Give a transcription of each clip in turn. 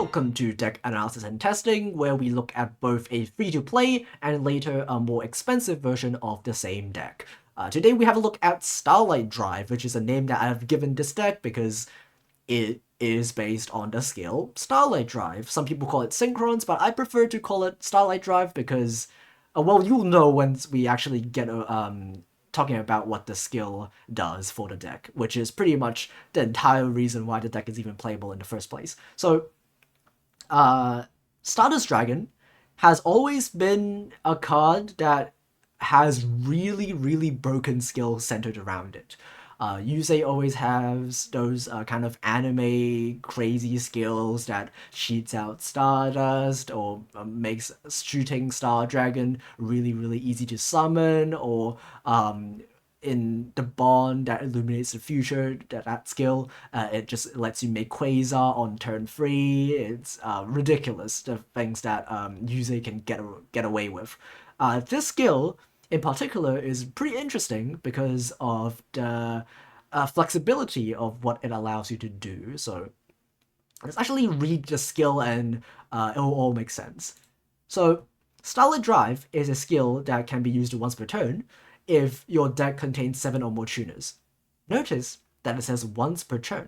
Welcome to Deck Analysis and Testing, where we look at both a free-to-play and later a more expensive version of the same deck. Today we have a look at Starlight Drive, which is a name that I have given this deck because it is based on the skill Starlight Drive. Some people call it Synchrons, but I prefer to call it Starlight Drive because, well, you'll know once we actually get talking about what the skill does for the deck, which is pretty much the entire reason why the deck is even playable in the first place. So, Stardust Dragon has always been a card that has really broken skills centered around it. Yusei always has those kind of anime crazy skills that cheats out Stardust or makes shooting Star Dragon really easy to summon, or in the bond that illuminates the future, that skill, it just lets you make Quasar on turn 3. It's ridiculous, the things that Yusei can get away with. This skill in particular is pretty interesting because of the flexibility of what it allows you to do. So let's actually read the skill and it'll all make sense. So Starlight Drive is a skill that can be used once per turn if your deck contains 7 or more tuners. Notice that it says once per turn.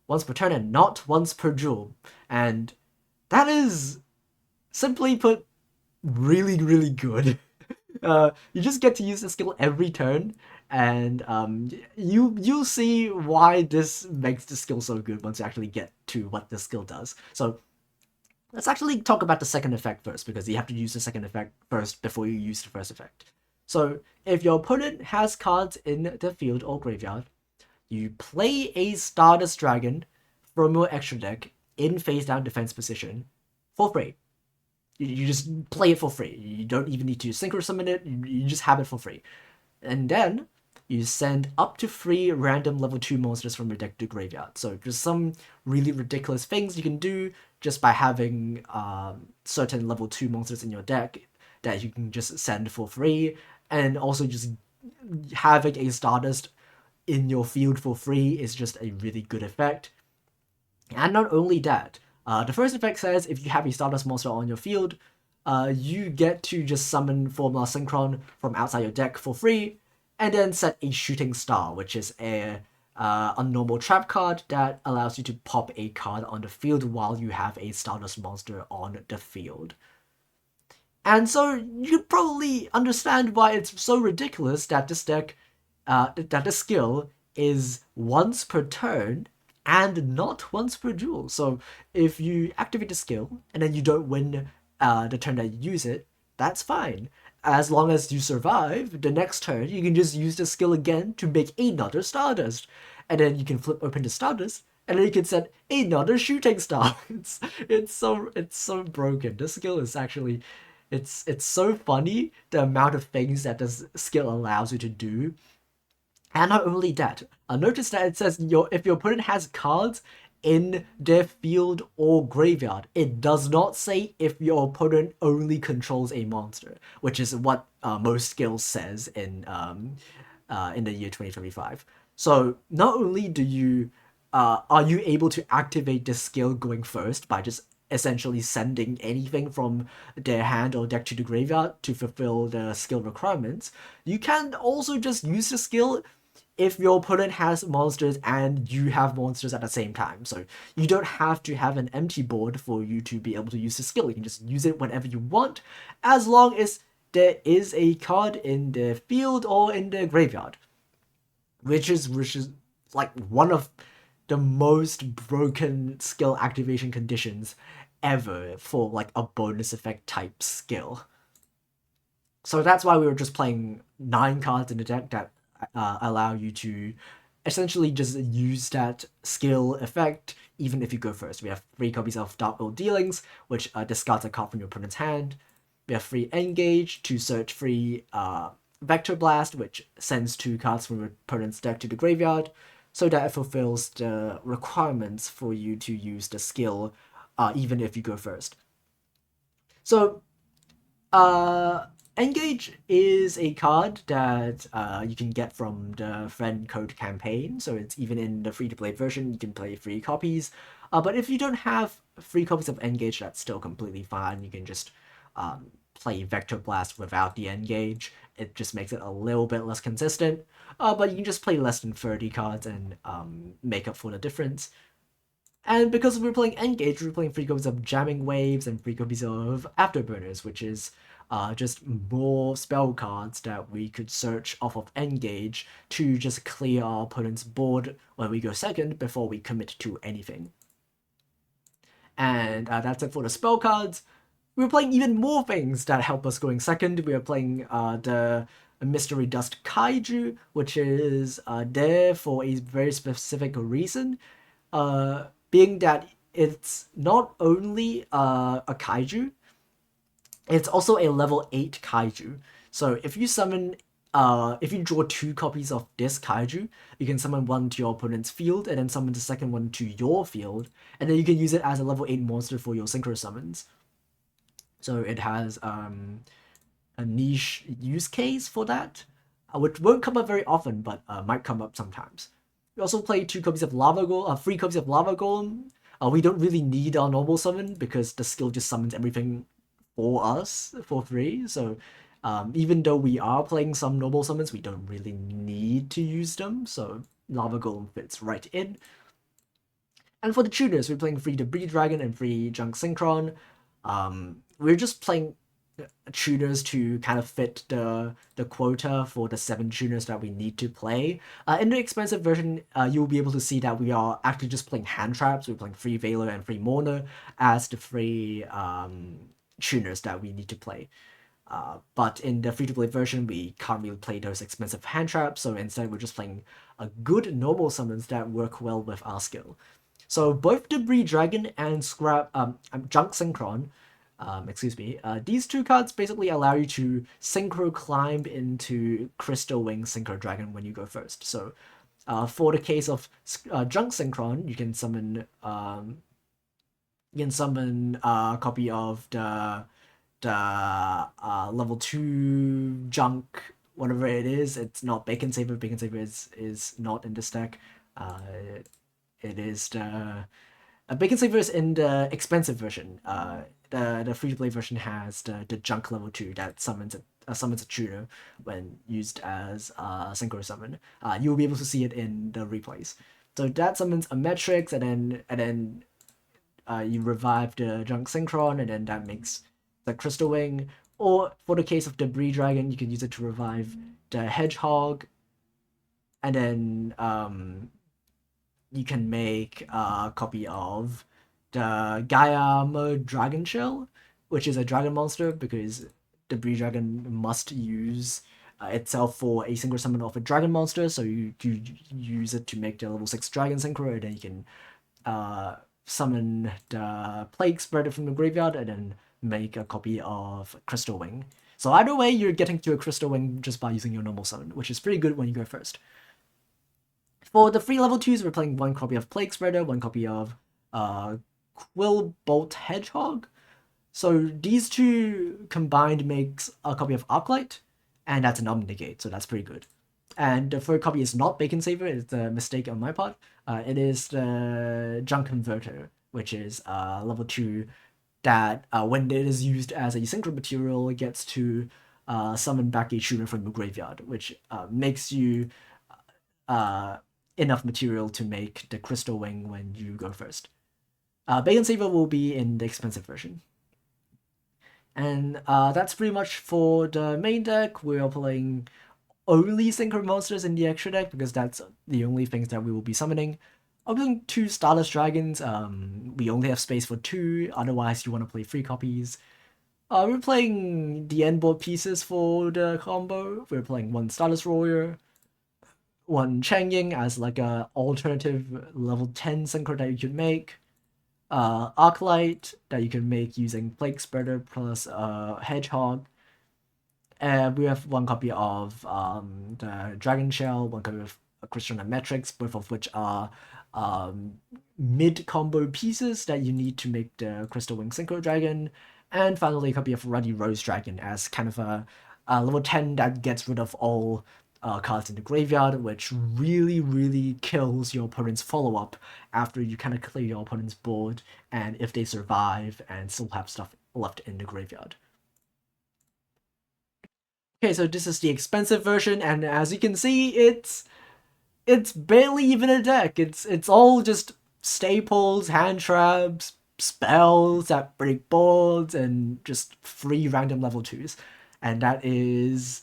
Once per turn and not once per duel. And that is, simply put, really good. You just get to use the skill every turn, and you'll see why this makes the skill so good once you actually get to what the skill does. So let's actually talk about the second effect first, because you have to use the second effect first before you use the first effect. So if your opponent has cards in the field or graveyard, you play a Stardust Dragon from your extra deck in face down defense position for free. You just play it for free. You don't even need to synchro summon it. You just have it for free. And then you send up to 3 random level 2 monsters from your deck to graveyard. So just some really ridiculous things you can do just by having certain level 2 monsters in your deck that you can just send for free. And also just having a Stardust in your field for free is just a really good effect. And not only that, the first effect says if you have a Stardust monster on your field, you get to just summon Formula Synchron from outside your deck for free, and then set a Shooting Star, which is a normal trap card that allows you to pop a card on the field while you have a Stardust monster on the field. And so you probably understand why it's so ridiculous that this deck, that the skill is once per turn and not once per duel. So if you activate the skill and then you don't win the turn that you use it, that's fine. As long as you survive the next turn, you can just use the skill again to make another Stardust. And then you can flip open the Stardust, and then you can set another Shooting Star. It's so broken. This skill is actually, it's so funny, the amount of things that this skill allows you to do. And not only that, notice that it says if your opponent has cards in their field or graveyard. It does not say if your opponent only controls a monster, which is what most skills says in the year 2025. So not only do you are you able to activate this skill going first by just essentially sending anything from their hand or deck to the graveyard to fulfill the skill requirements, you can also just use the skill if your opponent has monsters and you have monsters at the same time. So you don't have to have an empty board for you to be able to use the skill. You can just use it whenever you want, as long as there is a card in the field or in the graveyard, which is like one of the most broken skill activation conditions ever for like a bonus effect type skill. So that's why we were just playing 9 cards in the deck that allow you to essentially just use that skill effect even if you go first. We have 3 copies of Dark Will Dealings, which discards a card from your opponent's hand. We have 3 Engage to search 3 Vector Blast, which sends 2 cards from your opponent's deck to the graveyard, so that it fulfills the requirements for you to use the skill even if you go first. So Engage is a card that you can get from the friend code campaign, so it's even in the free-to-play version, you can play free copies. But if you don't have free copies of Engage, that's still completely fine. You can just play Vector Blast without the Engage. It just makes it a little bit less consistent, but you can just play less than 30 cards and make up for the difference. And because we're playing Engage, we're playing free copies of Jamming Waves and free copies of Afterburners, which is just more spell cards that we could search off of Engage to just clear our opponent's board when we go second before we commit to anything. And that's it for the spell cards. We're playing even more things that help us going second. We are playing the Mystery Dust Kaiju, which is there for a very specific reason. Being that it's not only a kaiju, it's also a level 8 kaiju. So if you summon, if you draw 2 copies of this kaiju, you can summon one to your opponent's field and then summon the second one to your field, and then you can use it as a level 8 monster for your synchro summons. So it has a niche use case for that, which won't come up very often, but might come up sometimes. We also play 2 copies of Lava Golem, 3 copies of Lava Golem. We don't really need our normal summon because the skill just summons everything for us for free. So even though we are playing some normal summons, we don't really need to use them. So Lava Golem fits right in. And for the tuners, we're playing free Debris Dragon and free Junk Synchron. We're just playing tuners to kind of fit the quota for the 7 tuners that we need to play. In the expensive version, you'll be able to see that we are actually just playing hand traps. We're playing free Veiler and free Mourner as the free tuners that we need to play. But in the free-to-play version, we can't really play those expensive hand traps, so instead we're just playing a good normal summons that work well with our skill. So both Debris Dragon and Junk Synchron, these 2 cards basically allow you to Synchro Climb into Crystal Wing Synchro Dragon when you go first. So for the case of Junk Synchron, you can summon a copy of the level 2 Junk, whatever it is. It's not Bacon Saver. Bacon Saver is not in this deck. It is the Bacon Saver is in the expensive version. The free-to-play version has the Junk level 2 that summons a tuner when used as a synchro summon. You'll be able to see it in the replays. So that summons a Matrix, and then you revive the Junk Synchron, and then that makes the Crystal Wing. Or for the case of Debris Dragon, you can use it to revive the Hedgehog, and then you can make a copy of the Gaia Dragon Shell, which is a dragon monster, because Debris Dragon must use itself for a synchro summon of a dragon monster, so you use it to make the level 6 dragon synchro, and then you can summon the Plague Spreader from the graveyard, and then make a copy of Crystal Wing. So either way, you're getting to a Crystal Wing just by using your normal summon, which is pretty good when you go first. For the free level 2s, we're playing 1 copy of Plague Spreader, 1 copy of Quill Bolt Hedgehog. So these 2 combined makes a copy of Arclight, and that's an Omnigate, so that's pretty good. And the third copy is not Bacon Saver, it's a mistake on my part. It is the Junk Converter, which is level 2 that when it is used as a synchro material, it gets to summon back a tuner from the graveyard, which makes you enough material to make the Crystal Wing when you go first. Bacon Saver will be in the expensive version. And that's pretty much for the main deck. We are playing only Synchro monsters in the extra deck because that's the only things that we will be summoning. I'm playing 2 Starless Dragons. We only have space for 2, otherwise you want to play 3 copies. We're playing the end board pieces for the combo. We're playing 1 Starless Warrior, 1 Changying as like a alternative level 10 synchro that you could make. Arclight that you can make using Plague Spreader plus Hedgehog. And we have 1 copy of the Dragon Shell, 1 copy of Crystal and Matrix, both of which are mid combo pieces that you need to make the Crystal Wing Synchro Dragon. And finally, a copy of Ruddy Rose Dragon as kind of a level 10 that gets rid of all cards in the graveyard, which really, really kills your opponent's follow-up after you kind of clear your opponent's board, and if they survive and still have stuff left in the graveyard. Okay, so this is the expensive version, and as you can see, it's barely even a deck. It's all just staples, hand traps, spells that break boards, and just free random level 2s. And that is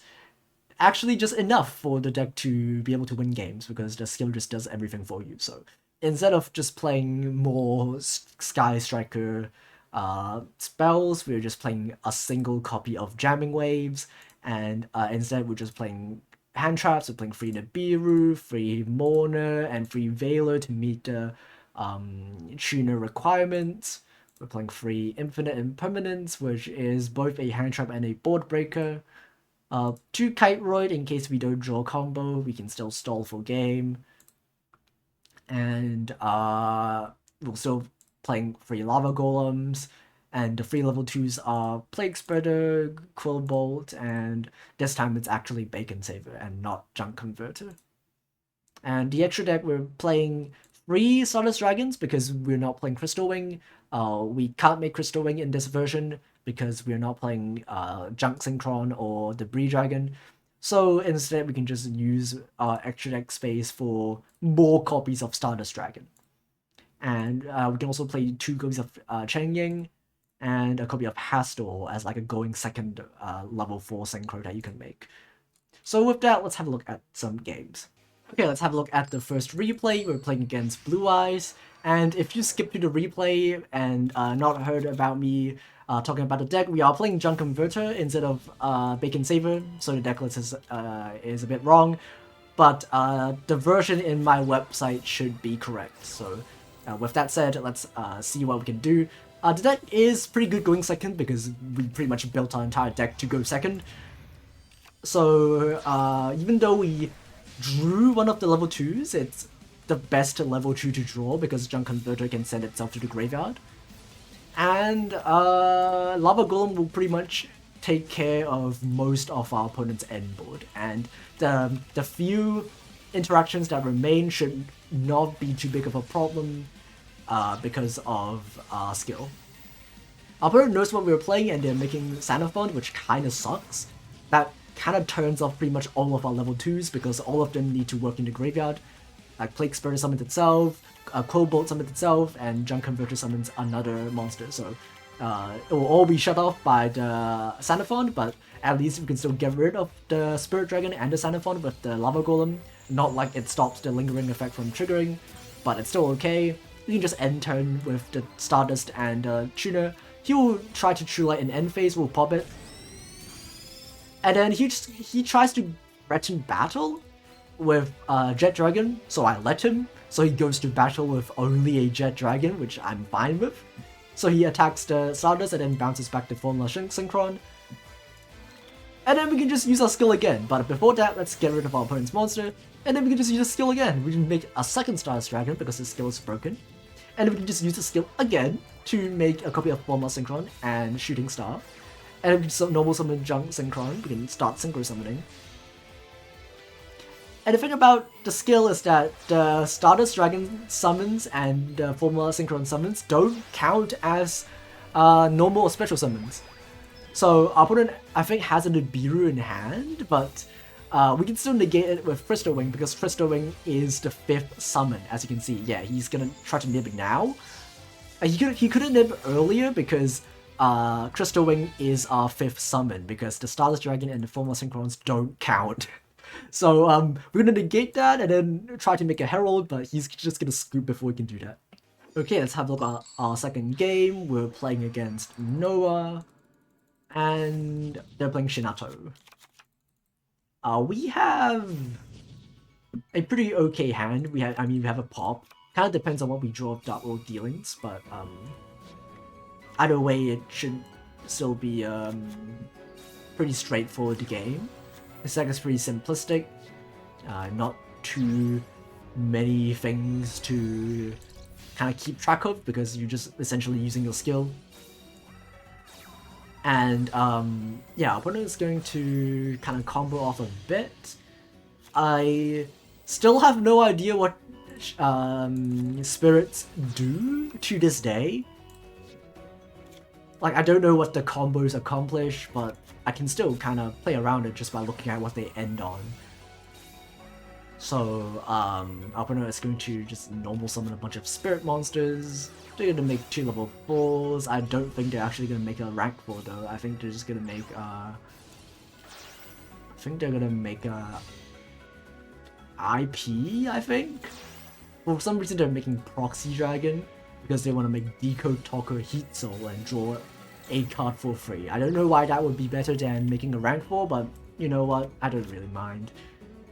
actually just enough for the deck to be able to win games because the skill just does everything for you. So instead of just playing more Sky Striker spells, we're just playing a single copy of Jamming Waves, and instead we're just playing hand traps. We're playing free Nibiru, free Mourner, and free Veiler to meet the tuner requirements. We're playing free Infinite Impermanence, which is both a hand trap and a board breaker. 2 Kiteroid in case we don't draw combo, we can still stall for game. And we're still playing free Lava Golems, and the free level 2s are Plague Spreader, Quill Bolt, and this time it's actually Bacon Saver and not Junk Converter. And the extra deck, we're playing 3 Stardust Dragons because we're not playing Crystal Wing. We can't make Crystal Wing in this version because we're not playing Junk Synchron or Debris Dragon. So instead, we can just use our extra deck space for more copies of Stardust Dragon. And we can also play 2 copies of Cheng Ying and a copy of Hastor as like a going second level 4 synchro that you can make. So with that, let's have a look at some games. Okay, let's have a look at the first replay. We're playing against Blue Eyes, and if you skip to the replay and not heard about me talking about the deck, we are playing Junk Converter instead of Bacon Saver, so the deck list is a bit wrong, but the version in my website should be correct. So with that said, let's see what we can do. The deck is pretty good going second because we pretty much built our entire deck to go second. So even though we drew one of the level 2s, it's the best level 2 to draw because Junk Converter can send itself to the graveyard. And Lava Golem will pretty much take care of most of our opponent's end board. And the few interactions that remain should not be too big of a problem because of skill. Our opponent knows what we were playing and they're making Xenophon, which kind of sucks. That kind of turns off pretty much all of our level 2s because all of them need to work in the graveyard. Like Plague Spirit summons itself, Quill Bolt summons itself, and Junk Converter summons another monster. So it will all be shut off by the Xenophon, but at least we can still get rid of the Spirit Dragon and the Xenophon with the Lava Golem. Not like it stops the lingering effect from triggering, but it's still okay. You can just end turn with the Stardust and Tuner. He will try to True Light in end phase, we'll pop it. And then he tries to threaten battle with Jet Dragon, so I let him. So he goes to battle with only a Jet Dragon, which I'm fine with. So he attacks the Stardust and then bounces back to Formula Synchron. And then we can just use our skill again, but before that, let's get rid of our opponent's monster. And then we can just use the skill again. We can make a second Stardust Dragon because his skill is broken. And then we can just use the skill again to make a copy of Formula Synchron and Shooting Star. And we can normal summon Junk Synchron, we can start Synchro Summoning. And the thing about the skill is that the Stardust Dragon summons and the Formula Synchron summons don't count as normal or special summons. So our opponent, I think, has a Nibiru in hand, but we can still negate it with Crystal Wing because Crystal Wing is the 5th summon, as you can see. Yeah, he's gonna try to nib now. He couldn't nib earlier because Crystal Wing is our 5th summon because the Stardust Dragon and the Formula Synchrons don't count. So we're gonna negate that and then try to make a Herald, but he's just gonna scoop before we can do that. Okay, let's have a look at our second game. We're playing against Noah, and they're playing Shinato. We have a pretty okay hand. We have a pop. Kind of depends on what we draw of Dark World Dealings, but either way, it should still be pretty straightforward game. This deck is pretty simplistic, not too many things to kind of keep track of because you're just essentially using your skill. And yeah, opponent is going to kind of combo off a bit. I still have no idea what spirits do to this day. Like, I don't know what the combos accomplish, but I can still kind of play around it just by looking at what they end on. So, our opponent is going to just normal summon a bunch of spirit monsters. They're going to make 2 level 4s. I don't think they're actually going to make a rank 4 though. I think they're just going to make, IP, I think? For some reason they're making Proxy Dragon, because they want to make Decode Talker Heat Soul and draw a card for free. I don't know why that would be better than making a rank 4, but you know what, I don't really mind.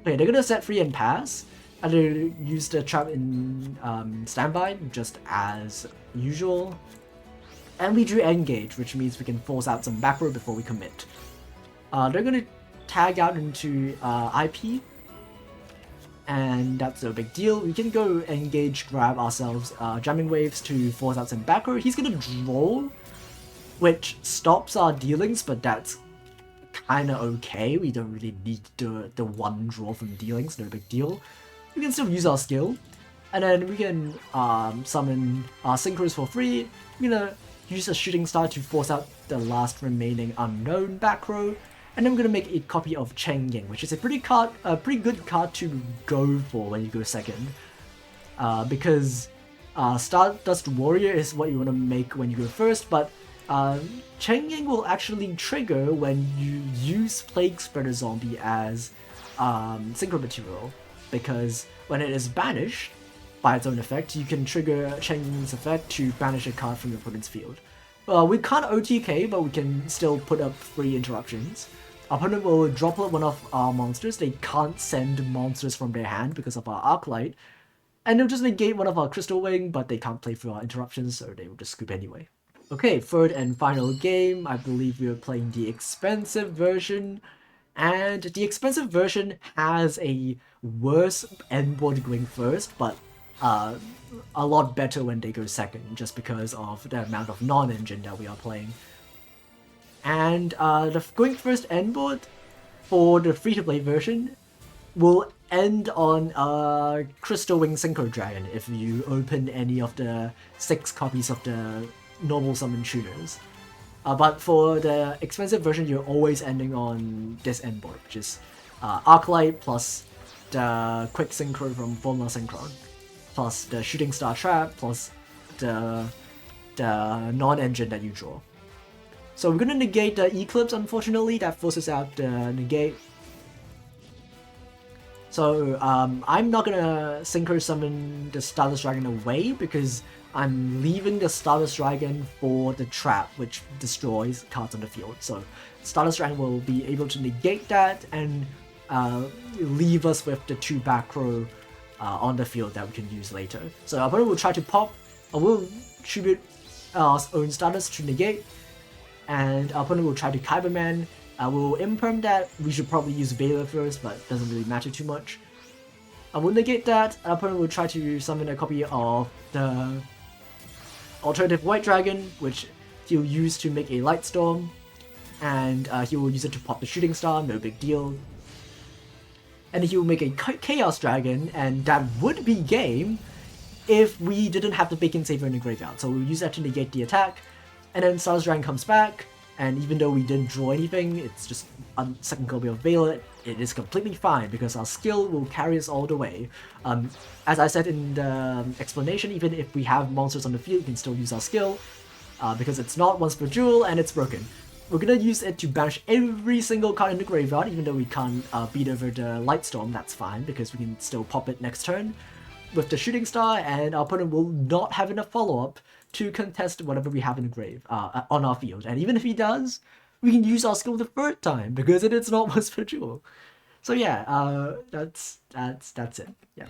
Okay, they're gonna set free and pass. I'm gonna use the trap in standby, just as usual. And we drew Engage, which means we can force out some back row before we commit. They're gonna tag out into IP, and that's no big deal. We can go engage, grab ourselves jamming waves to force out some back row. He's gonna draw, which stops our dealings, but that's kinda okay. We don't really need the one draw from dealings, no big deal. We can still use our skill, and then we can summon our Synchrons for free. We're gonna use a shooting star to force out the last remaining unknown back row, and then we're gonna make a copy of Cheng Ying, which is a pretty good card to go for when you go second, because Stardust Warrior is what you want to make when you go first, but Cheng Ying will actually trigger when you use Plague Spreader Zombie as synchro material, because when it is banished by its own effect, you can trigger Cheng Ying's effect to banish a card from your opponent's field. We can't OTK, but we can still put up free interruptions. Our opponent will droplet one of our monsters. They can't send monsters from their hand because of our Arclight, and they'll just negate one of our Crystal Wing, but they can't play through our interruptions, so they will just scoop anyway. Okay, third and final game. I believe we are playing the expensive version, and the expensive version has a worse endboard going first, but a lot better when they go second, just because of the amount of non-engine that we are playing. And the going first endboard for the free-to-play version will end on Crystal Wing Synchro Dragon if you open any of the 6 copies of the normal summon tuners. But for the expensive version, you're always ending on this endboard, which is Arclight plus the Quick Synchro from Formula Synchron, plus the Shooting Star Trap, plus the non-engine that you draw. So we're gonna negate the Eclipse, unfortunately. That forces out the negate. So I'm not gonna Synchro summon the Stardust Dragon away, because I'm leaving the Stardust Dragon for the trap, which destroys cards on the field. So Stardust Dragon will be able to negate that and leave us with the 2 back row on the field that we can use later. So our opponent will try to pop, will tribute our own Stardust to negate, and our opponent will try to Kyberman. We'll imperm that. We should probably use Veiler first, but it doesn't really matter too much. I will negate that. Our opponent will try to summon a copy of the alternative White Dragon, which he'll use to make a Light Storm, and he will use it to pop the Shooting Star, no big deal. And he will make a Chaos Dragon, and that would be game if we didn't have the Bacon Saver in the graveyard. So we'll use that to negate the attack, and then Stardust Dragon comes back, and even though we didn't draw anything, it's just a second copy of Veiler. It is completely fine because our skill will carry us all the way. As I said in the explanation, even if we have monsters on the field, we can still use our skill because it's not once per duel and it's broken. We're gonna use it to banish every single card in the graveyard, even though we can't beat over the Light Storm. That's fine because we can still pop it next turn with the Shooting Star, and our opponent will not have enough follow-up to contest whatever we have in the grave on our field. And even if he does, we can use our skill the 3rd time because it's not once per duel. So yeah, that's it. Yeah.